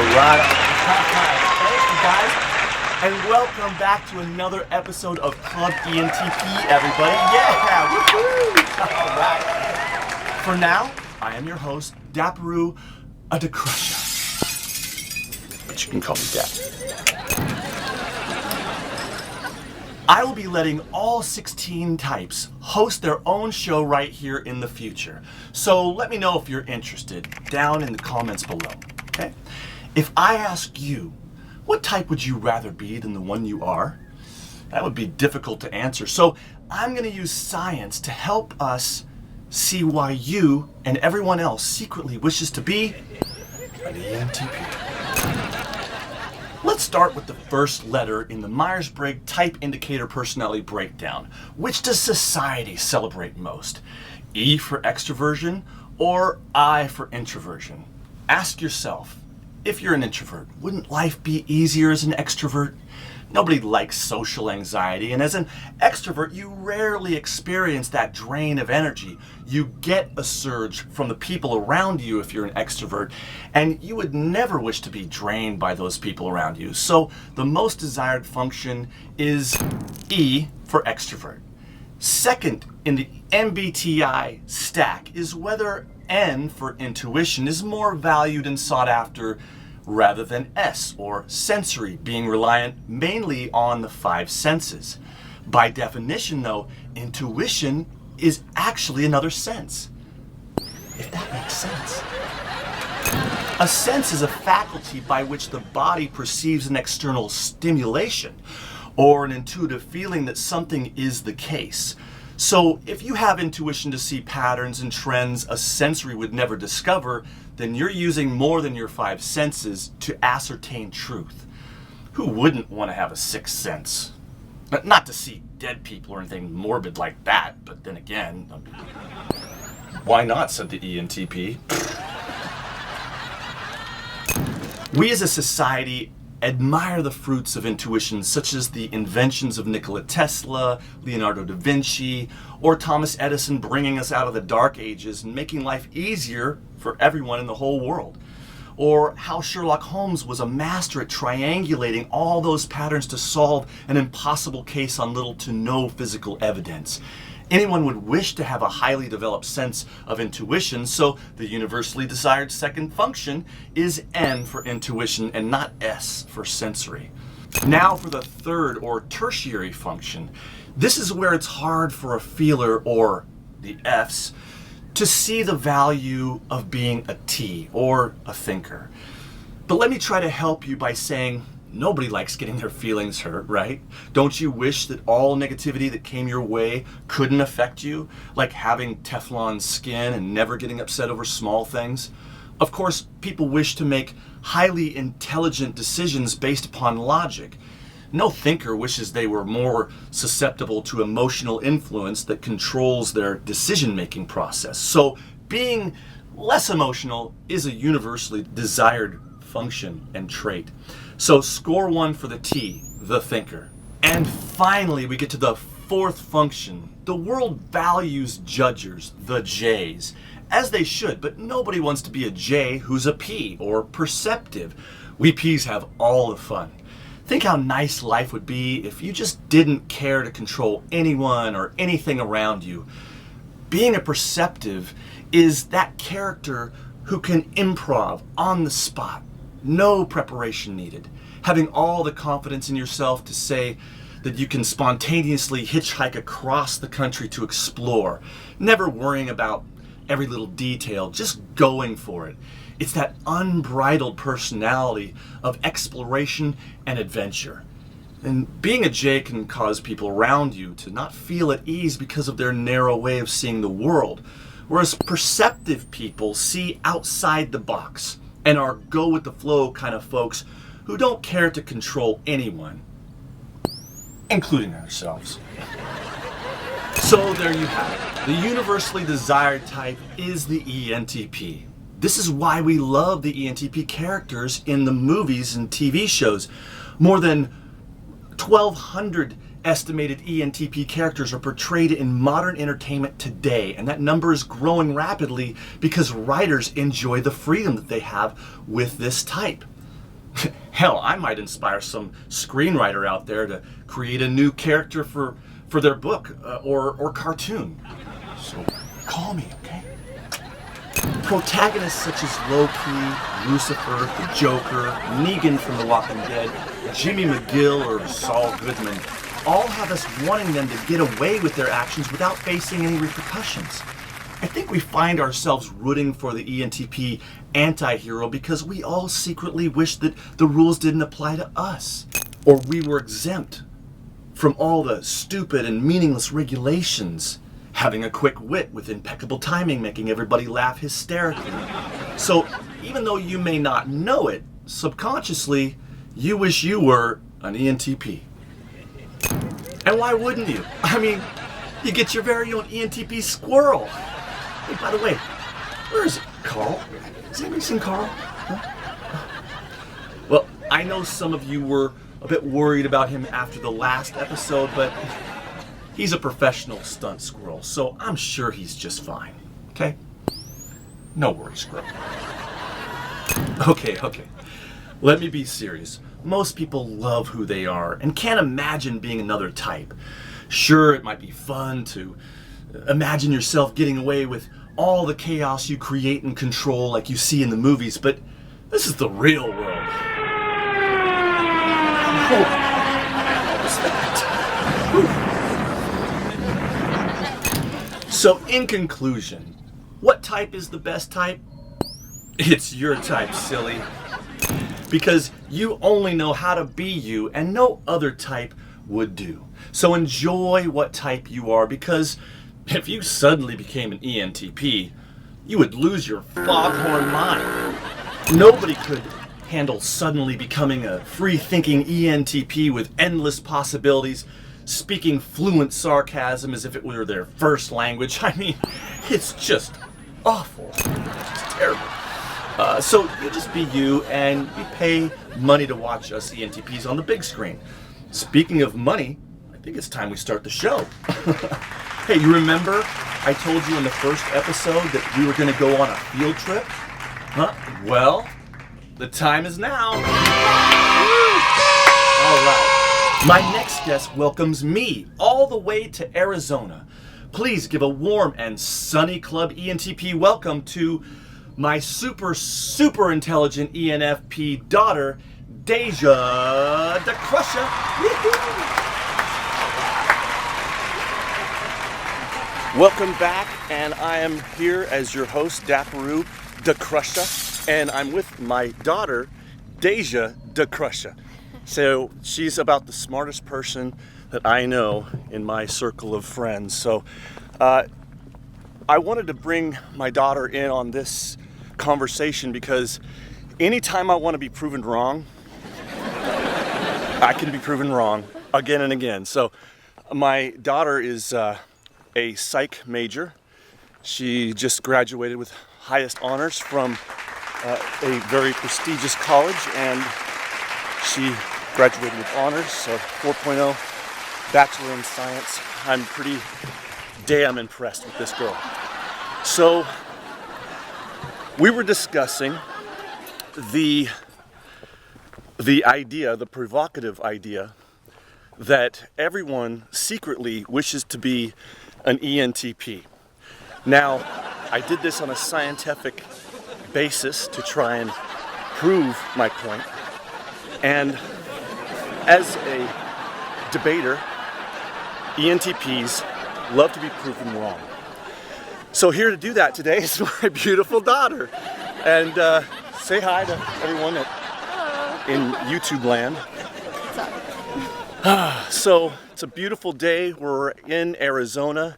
Thank you, guys. And welcome back to another episode of Club ENTP, everybody. Yeah! Woohoo! All right. For now, I am your host, Daparu, a Crusha. But you can call me Dap. I will be letting all 16 types host their own show right here in the future. So let me know if you're interested down in the comments below, okay? If I ask you, what type would you rather be than the one you are? That would be difficult to answer. So I'm going to use science to help us see why you and everyone else secretly wishes to be an ENTP. Let's start with the first letter in the Myers-Briggs Type Indicator Personality Breakdown. Which does society celebrate most? E for extroversion or I for introversion? Ask yourself, if you're an introvert, wouldn't life be easier as an extrovert? Nobody likes social anxiety, and as an extrovert, you rarely experience that drain of energy. You get a surge from the people around you if you're an extrovert, and you would never wish to be drained by those people around you. So the most desired function is E for extrovert. Second in the MBTI stack is whether N for intuition is more valued and sought after rather than S or sensory, being reliant mainly on the five senses. By definition though, intuition is actually another sense, if that makes sense. A sense is a faculty by which the body perceives an external stimulation or an intuitive feeling that something is the case. So if you have intuition to see patterns and trends a sensory would never discover, then you're using more than your five senses to ascertain truth. Who wouldn't want to have a sixth sense? Not to see dead people or anything morbid like that, but then again, why not, said the ENTP. We as a society admire the fruits of intuition, such as the inventions of Nikola Tesla, Leonardo da Vinci, or Thomas Edison bringing us out of the dark ages and making life easier for everyone in the whole world. Or how Sherlock Holmes was a master at triangulating all those patterns to solve an impossible case on little to no physical evidence. Anyone would wish to have a highly developed sense of intuition, so the universally desired second function is N for intuition and not S for sensory. Now for the third or tertiary function. This is where it's hard for a feeler, or the Fs, to see the value of being a T or a thinker. But let me try to help you by saying, nobody likes getting their feelings hurt, right? Don't you wish that all negativity that came your way couldn't affect you? Like having Teflon skin and never getting upset over small things? Of course, people wish to make highly intelligent decisions based upon logic. No thinker wishes they were more susceptible to emotional influence that controls their decision-making process. So being less emotional is a universally desired function and trait. So score 1 for the T, the thinker. And finally, we get to the fourth function. The world values judgers, the Js, as they should, but nobody wants to be a J who's a P or perceptive. We Ps have all the fun. Think how nice life would be if you just didn't care to control anyone or anything around you. Being a perceptive is that character who can improv on the spot. No preparation needed. Having all the confidence in yourself to say that you can spontaneously hitchhike across the country to explore. Never worrying about every little detail, just going for it. It's that unbridled personality of exploration and adventure. And being a J can cause people around you to not feel at ease because of their narrow way of seeing the world. Whereas perceptive people see outside the box and are go with the flow kind of folks who don't care to control anyone, including ourselves. So there you have it. The universally desired type is the ENTP. This is why we love the ENTP characters in the movies and TV shows. More than 1,200 estimated ENTP characters are portrayed in modern entertainment today, and that number is growing rapidly because writers enjoy the freedom that they have with this type. Hell, I might inspire some screenwriter out there to create a new character for their book or cartoon. So call me, okay? Protagonists such as Loki, Lucifer, the Joker, Negan from The Walking Dead, Jimmy McGill, or Saul Goodman all have us wanting them to get away with their actions without facing any repercussions. I think we find ourselves rooting for the ENTP anti-hero because we all secretly wish that the rules didn't apply to us, or we were exempt from all the stupid and meaningless regulations, having a quick wit with impeccable timing making everybody laugh hysterically. So even though you may not know it, subconsciously you wish you were an ENTP. And why wouldn't you? I mean, you get your very own ENTP squirrel. Hey, by the way, where is Carl? Has anybody seen Carl? Huh? Well, I know some of you were a bit worried about him after the last episode, but he's a professional stunt squirrel, so I'm sure he's just fine, okay? No worries, squirrel. Okay. Let me be serious. Most people love who they are and can't imagine being another type. Sure, it might be fun to imagine yourself getting away with all the chaos you create and control like you see in the movies, but this is the real world. Oh, what was that? Whew. So in conclusion, what type is the best type? It's your type, silly. Because you only know how to be you and no other type would do. So enjoy what type you are, because if you suddenly became an ENTP, you would lose your foghorn mind. Nobody could handle suddenly becoming a free-thinking ENTP with endless possibilities, speaking fluent sarcasm as if it were their first language. I mean, it's just awful. It's terrible. So you just be you, and you pay money to watch us ENTPs on the big screen. Speaking of money, I think it's time we start the show. Hey, you remember I told you in the first episode that we were going to go on a field trip? Huh? Well, the time is now. All right. My next guest welcomes me all the way to Arizona. Please give a warm and sunny Club ENTP welcome to my super intelligent ENFP daughter, Deja the Crusha. Welcome back, and I am here as your host, Daparu the Crusha, and I'm with my daughter, Deja the Crusha. So she's about the smartest person that I know in my circle of friends. So I wanted to bring my daughter in on this conversation because anytime I want to be proven wrong, I can be proven wrong again and again. So my daughter is a psych major. She just graduated with highest honors from a very prestigious college, and she graduated with honors, so 4.0 Bachelor in Science. I'm pretty damn impressed with this girl. So we were discussing the idea, the provocative idea, that everyone secretly wishes to be an ENTP. Now, I did this on a scientific basis to try and prove my point. And as a debater, ENTPs love to be proven wrong. So here to do that today is my beautiful daughter. And say hi to everyone in YouTube land. What's up? So it's a beautiful day. We're in Arizona,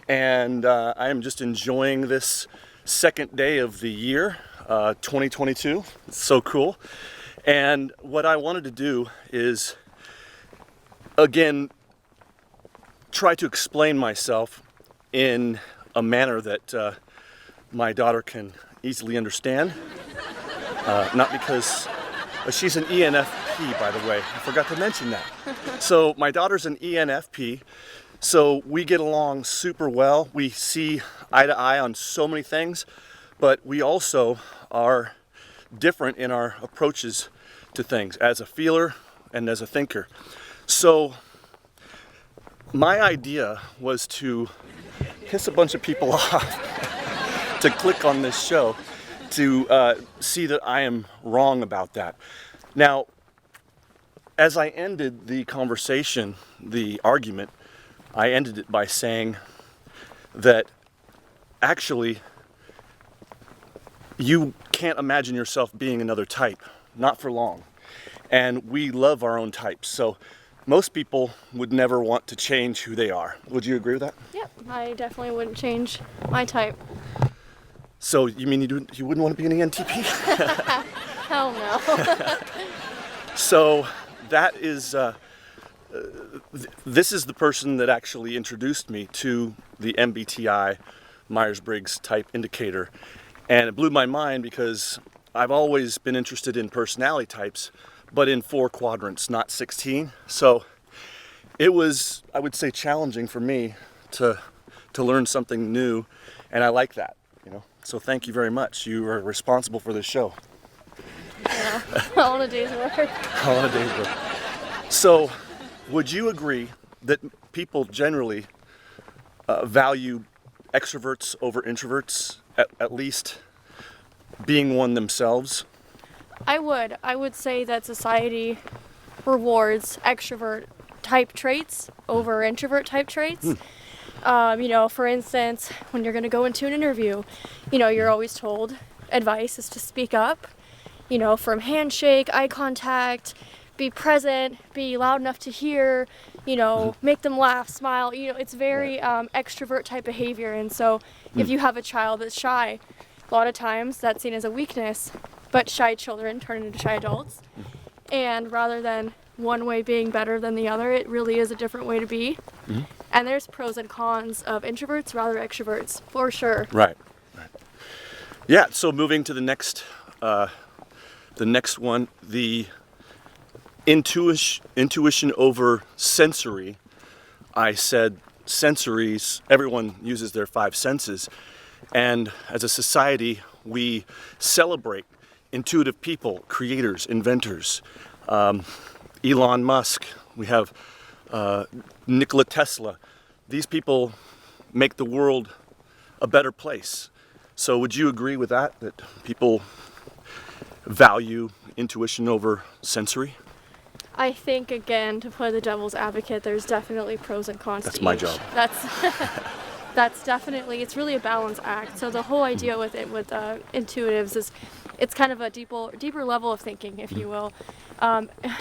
and I am just enjoying this second day of the year, 2022. It's so cool. And what I wanted to do is, again, try to explain myself in a manner that my daughter can easily understand. Not because she's an ENFP, by the way. I forgot to mention that. So my daughter's an ENFP, so we get along super well. We see eye to eye on so many things, but we also are different in our approaches to things as a feeler and as a thinker. So my idea was to piss a bunch of people off to click on this show to see that I am wrong about that. Now, as I ended the conversation, the argument, I ended it by saying that actually you can't imagine yourself being another type, not for long. And we love our own types. So most people would never want to change who they are. Would you agree with that? Yep, I definitely wouldn't change my type. So you mean you wouldn't want to be an ENTP? Hell no. So that is, this is the person that actually introduced me to the MBTI, Myers-Briggs type indicator. And it blew my mind because I've always been interested in personality types, but in 4 quadrants, not 16. So it was, I would say, challenging for me to learn something new, and I like that, you know. So thank you very much. You are responsible for this show. Yeah, all in a day's work. All in a day's work. So would you agree that people generally value extroverts over introverts, at least being one themselves? I would say that society rewards extrovert type traits over introvert type traits. For instance, when you're going to go into an interview, you're always told advice is to speak up, from handshake, eye contact, be present, be loud enough to hear, make them laugh, smile. It's very extrovert type behavior. And so if you have a child that's shy, a lot of times that's seen as a weakness, but shy children turn into shy adults. And rather than one way being better than the other, it really is a different way to be. And there's pros and cons of introverts rather extroverts, for sure. Right. Yeah, so moving to the next one, the intuition over sensory. I said sensories, everyone uses their 5 senses. And as a society, we celebrate intuitive people, creators, inventors. Elon Musk, we have Nikola Tesla. These people make the world a better place. So would you agree with that people value intuition over sensory? I think, again, to play the devil's advocate, there's definitely pros and cons to each. That's my job. That's definitely, it's really a balance act. So the whole idea with intuitives is it's kind of a deeper level of thinking, if you will.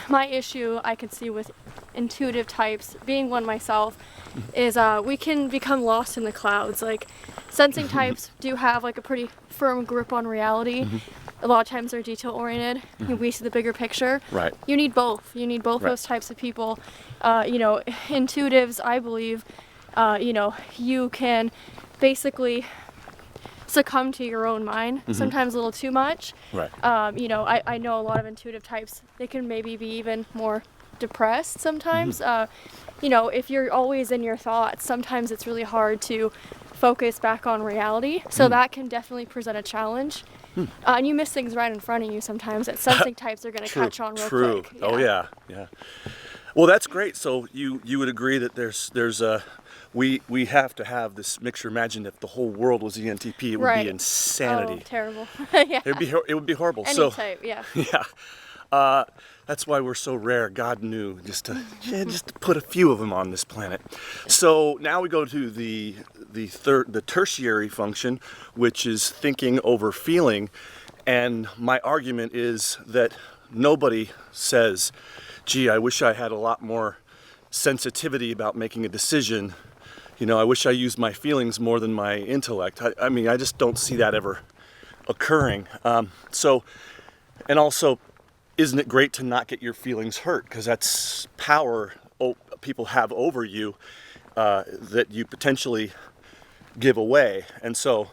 My issue I can see with intuitive types, being one myself, is we can become lost in the clouds. Like, sensing types do have like a pretty firm grip on reality. A lot of times they're detail oriented. We see the bigger picture. Right. You need both. You need both those types of people. Intuitives, I believe, you can basically succumb to your own mind, sometimes a little too much. Right. I know a lot of intuitive types, they can maybe be even more depressed sometimes. If you're always in your thoughts, sometimes it's really hard to focus back on reality. So that can definitely present a challenge. And you miss things right in front of you sometimes that sensing types are going to catch on real quick. Yeah. Oh yeah. Well, that's great. So you would agree that there's we have to have this mixture. Imagine if the whole world was ENTP, it would be insanity. Oh, terrible. Yeah. It would be horrible. Any type, yeah. Yeah. That's why we're so rare. God knew just to put a few of them on this planet. So now we go to the tertiary function, which is thinking over feeling. And my argument is that nobody says, gee, I wish I had a lot more sensitivity about making a decision. I wish I used my feelings more than my intellect. I mean, I just don't see that ever occurring. And also, isn't it great to not get your feelings hurt? Because that's power people have over you that you potentially give away. And so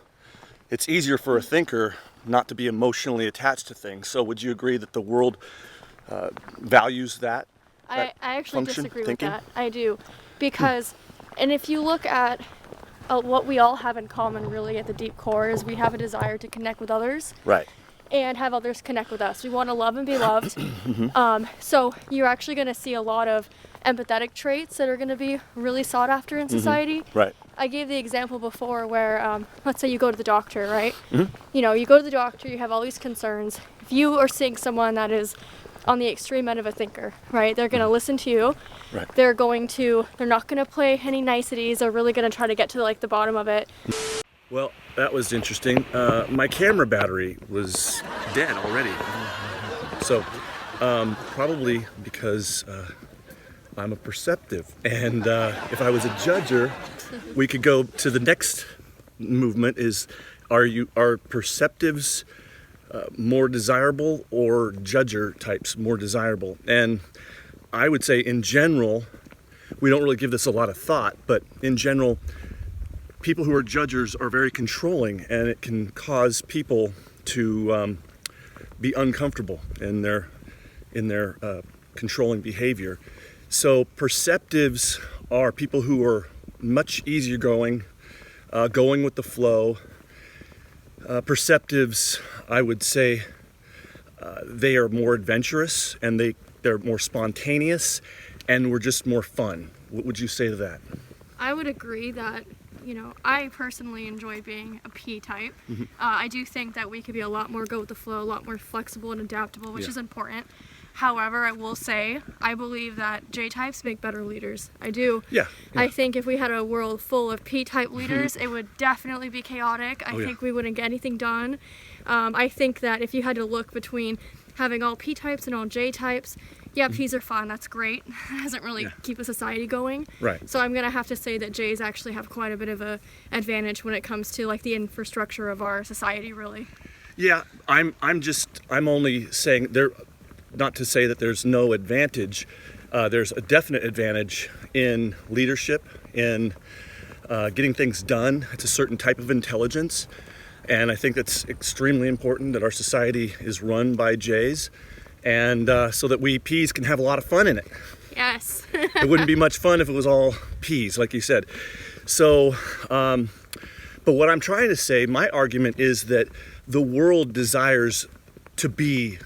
it's easier for a thinker not to be emotionally attached to things. So would you agree that the world values that? I actually function, disagree thinking? with that. I do. Because, and if you look at what we all have in common really at the deep core is we have a desire to connect with others. Right. and have others connect with us. We want to love and be loved. So you're actually going to see a lot of empathetic traits that are going to be really sought after in society. Right. I gave the example before where, let's say you go to the doctor, right? You know, you go to the doctor, you have all these concerns. If you are seeing someone that is on the extreme end of a thinker, right? They're going to listen to you. Right. They're not going to play any niceties. They're really going to try to get to like the bottom of it. Well, that was interesting. My camera battery was dead already. So, probably because I'm a perceptive. And if I was a judger, we could go to the next movement is, are perceptives more desirable or judger types more desirable? And I would say in general, we don't really give this a lot of thought, but in general, people who are judgers are very controlling, and it can cause people to be uncomfortable in their controlling behavior. So perceptives are people who are much easier going with the flow. Perceptives, I would say, they are more adventurous, and they're more spontaneous, and we're just more fun. What would you say to that? I would agree that, you know, I personally enjoy being a P type. I do think that we could be a lot more go with the flow, a lot more flexible and adaptable, which is important. However, I will say, I believe that J types make better leaders. I do. Yeah. I think if we had a world full of P type leaders, it would definitely be chaotic. I think we wouldn't get anything done. I think that if you had to look between having all P types and all J types, yeah, P's are fun, that's great. It doesn't really keep a society going. Right. So I'm gonna have to say that J's actually have quite a bit of a advantage when it comes to like the infrastructure of our society, really. Yeah, I'm only saying there, not to say that there's no advantage. There's a definite advantage in leadership, in getting things done. It's a certain type of intelligence, and I think that's extremely important that our society is run by J's, and so that we P's can have a lot of fun in it. Yes. It wouldn't be much fun if it was all P's, like you said. So, but what I'm trying to say, my argument is that the world desires to be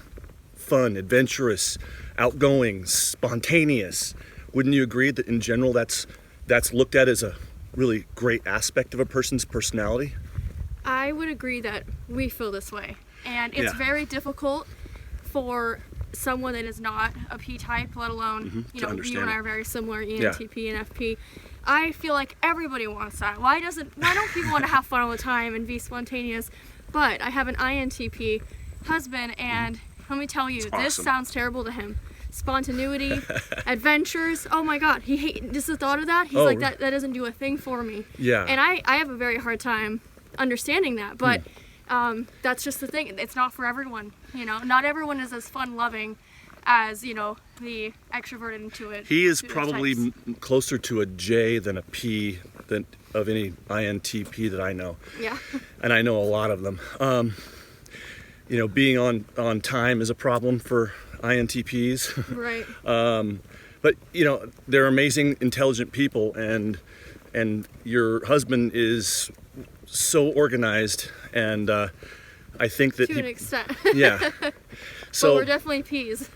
fun, adventurous, outgoing, spontaneous. Wouldn't you agree that in general that's looked at as a really great aspect of a person's personality? I would agree that we feel this way. And it's very difficult for someone that is not a P type, let alone, you know, you and I are very similar, ENTP and FP. I feel like everybody wants that. Why don't people want to have fun all the time and be spontaneous? But I have an INTP husband, and let me tell you, this sounds terrible to him. Spontaneity, adventures, oh my God, just the thought of that, he's like, that doesn't do a thing for me. Yeah. And I have a very hard time understanding that, but that's just the thing. It's not for everyone, you know. Not everyone is as fun-loving as, you know, the extroverted intuitive. He is probably closer to a J than a P than of any INTP that I know. Yeah. And I know a lot of them. You know, being on time is a problem for INTPs. Right. But you know, they're amazing, intelligent people, and your husband is so organized, and I think that to an extent. Yeah. So but we're definitely P's.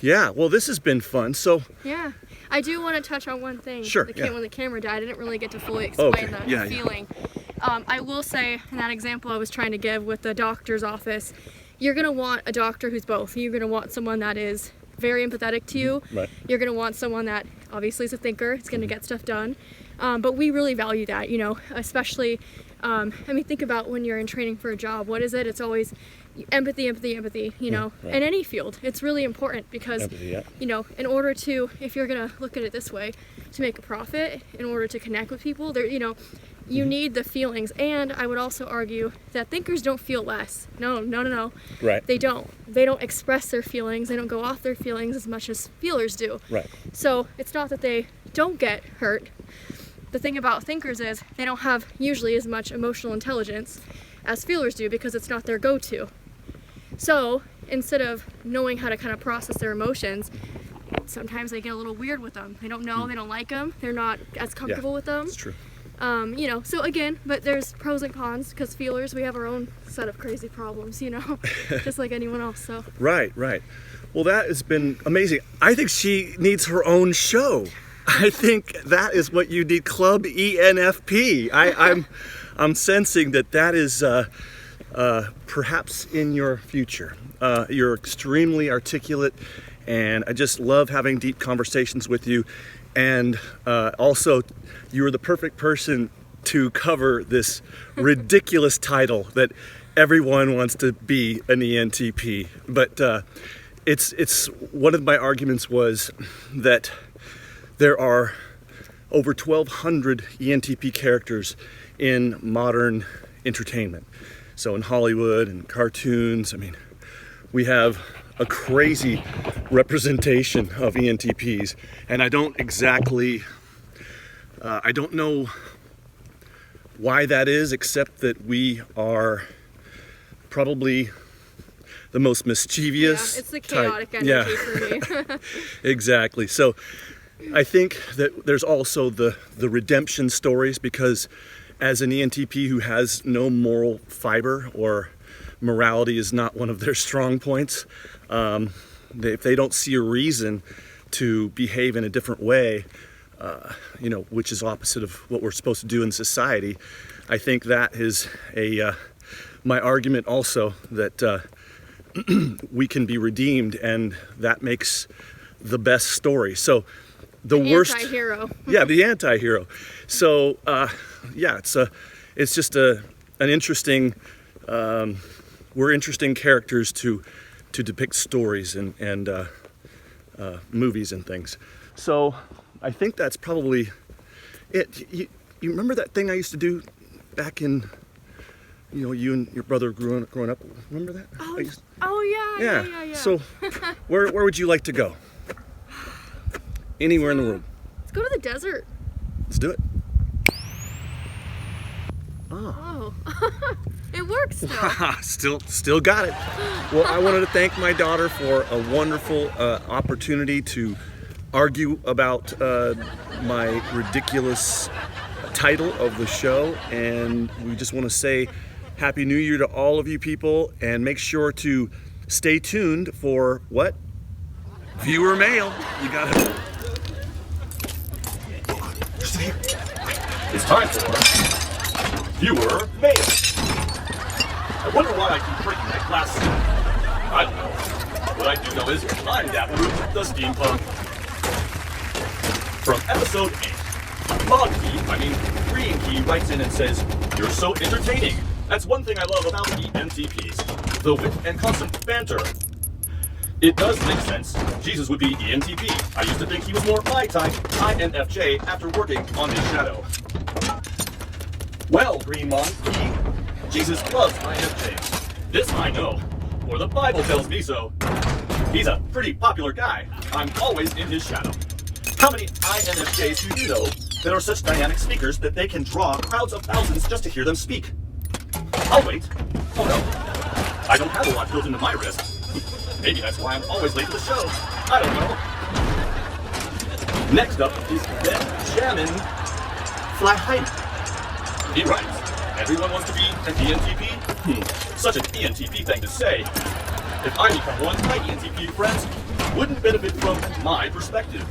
Yeah. Well, this has been fun. So. Yeah. I do want to touch on one thing. Sure. When the camera died, I didn't really get to fully explain the feeling. Yeah. I will say, in that example I was trying to give with the doctor's office, you're going to want a doctor who's both. You're going to want someone that is very empathetic to you. Right. You're going to want someone that obviously is a thinker. It's going to get stuff done. But we really value that, you know, especially, I mean, think about when you're in training for a job. What is it? It's always empathy, you know, in any field. It's really important because, you know, in order to, if you're going to look at it this way, to make a profit, in order to connect with people, there, you know, you need the feelings. And I would also argue that thinkers don't feel less. No. Right. They don't. They don't express their feelings. They don't go off their feelings as much as feelers do. Right. So it's not that they don't get hurt. The thing about thinkers is they don't have usually as much emotional intelligence as feelers do because it's not their go-to. So instead of knowing how to kind of process their emotions, sometimes they get a little weird with them. They don't know, they don't like them, they're not as comfortable with them. That's true. You know, so again, but there's pros and cons, because feelers, we have our own set of crazy problems, you know, just like anyone else. So Right. Well, that has been amazing. I think she needs her own show. I think that is what you need, Club ENFP. I'm sensing that is perhaps in your future. You're extremely articulate, and I just love having deep conversations with you. And also, you are the perfect person to cover this ridiculous title that everyone wants to be an ENTP. But it's one of my arguments was that there are over 1,200 ENTP characters in modern entertainment. So in Hollywood and cartoons, I mean, we have a crazy representation of ENTPs, and I don't know why that is, except that we are probably the most mischievous. yeah, it's the chaotic type. energy for me. Exactly. So I think that there's also the redemption stories, because as an ENTP who has no moral fiber, or morality is not one of their strong points, if they don't see a reason to behave in a different way, you know, which is opposite of what we're supposed to do in society, I think that is my argument also, that we can be redeemed, and that makes the best story. So the worst anti-hero. Yeah, the anti-hero. So yeah, it's just an interesting, we're interesting characters to depict stories and movies and things. So I think that's probably it. You remember that thing I used to do back in, you know, you and your brother growing up? Remember that? Yeah. So where would you like to go? Anywhere in the world. Let's go to the desert. Let's do it. Oh. It works still. Still got it. Well, I wanted to thank my daughter for a wonderful opportunity to argue about my ridiculous title of the show, and we just want to say Happy New Year to all of you people, and make sure to stay tuned for what? Viewer mail. You got it. It's time for viewer mail. I wonder why I keep breaking my glass ceiling. I don't know. What I do know is I'm Daparu, the steampunk. From episode 8, Green Key writes in and says, "You're so entertaining. That's one thing I love about ENTPs. The wit and constant banter. It does make sense. Jesus would be ENTP. I used to think he was more my type, INFJ, after working on his shadow." Well, Green Monkey, Jesus loves INFJs. This I know, or the Bible tells me so. He's a pretty popular guy. I'm always in his shadow. How many INFJs do you know that are such dynamic speakers that they can draw crowds of thousands just to hear them speak? I'll wait. Oh no, I don't have a watch built into my wrist. Maybe that's why I'm always late to the show. I don't know. Next up is Benjamin Flyheim. He writes, "Everyone wants to be an ENTP? Such an ENTP thing to say. If I become one, my ENTP friends wouldn't benefit from my perspective.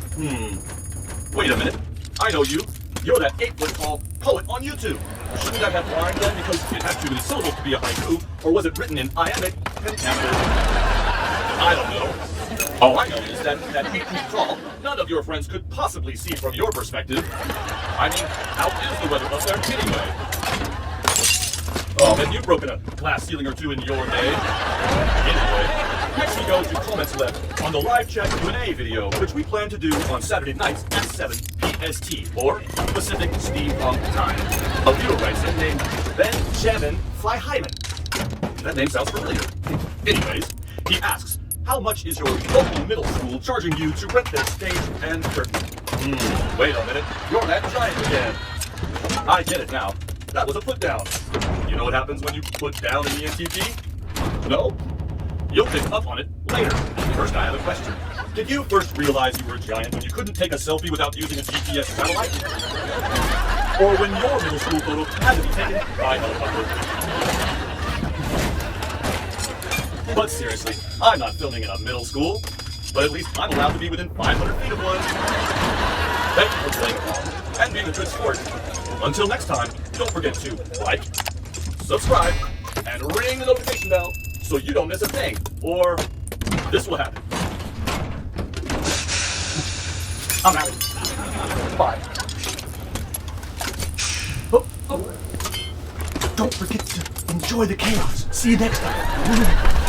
Wait a minute. I know you. You're that 8-foot-tall poet on YouTube. Shouldn't that have rhymed then because it had too many syllables to be a haiku, or was it written in iambic pentameter? I don't know. All I know is that 8 feet tall, none of your friends could possibly see from your perspective. I mean, how is the weather up there anyway? Oh, and you've broken a glass ceiling or two in your day. Anyway, next we go to comments left on the live chat Q&A video, which we plan to do on Saturday nights at 7 PST, or Pacific Steampunk Time. A viewer writes in named Benjamin Flyhyman. That name sounds familiar. Anyways, he asks, how much is your local middle school charging you to rent their stage and curtain? Wait a minute, you're that giant again. I get it now. That was a put down. You know what happens when you put down an ENTP? No? You'll pick up on it later. First, I have a question. Did you first realize you were a giant when you couldn't take a selfie without using a GPS satellite? or when your middle school photo had to be taken by helicopter. But seriously, I'm not filming in a middle school, but at least I'm allowed to be within 500 feet of one. Thank you for playing along and being a good sport. Until next time, don't forget to like, subscribe, and ring the notification bell so you don't miss a thing, or this will happen. I'm out. Bye. Oh. Don't forget to enjoy the chaos. See you next time.